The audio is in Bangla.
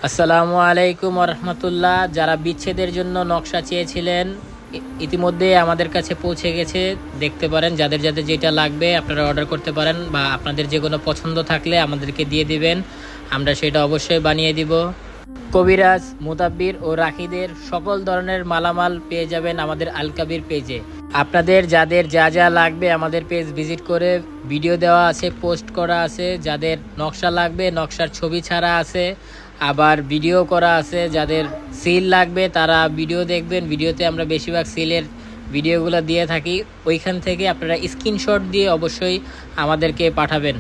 আসসালামু আলাইকুম রহমতুল্লাহ। যারা বিচ্ছেদের জন্য নকশা চেয়েছিলেন ইতিমধ্যে আমাদের কাছে পৌঁছে গেছে। দেখতে পারেন, যাদের যাদের যেটা লাগবে আপনারা অর্ডার করতে পারেন, বা আপনাদের যে কোনো পছন্দ থাকলে আমাদেরকে দিয়ে দিবেন, আমরা সেটা অবশ্যই বানিয়ে দিব। কবিরাজ, মুতাব্বির ও রাখিদের সকল ধরনের মালামাল পেয়ে যাবেন আমাদের আল কাবির পেজে। আপনাদের যাদের যা যা লাগবে আমাদের পেজ ভিজিট করে ভিডিও দেওয়া আছে, পোস্ট করা আছে। যাদের নকশা লাগবে নকশার ছবি ছাড়া আছে, আবার ভিডিও করা আছে। যাদের সিল লাগবে তারা ভিডিও দেখবেন, ভিডিওতে আমরা বেশিরভাগ সিলের ভিডিওগুলো দিয়ে থাকি। ওইখান থেকে আপনারা স্ক্রিনশট দিয়ে অবশ্যই আমাদেরকে পাঠাবেন।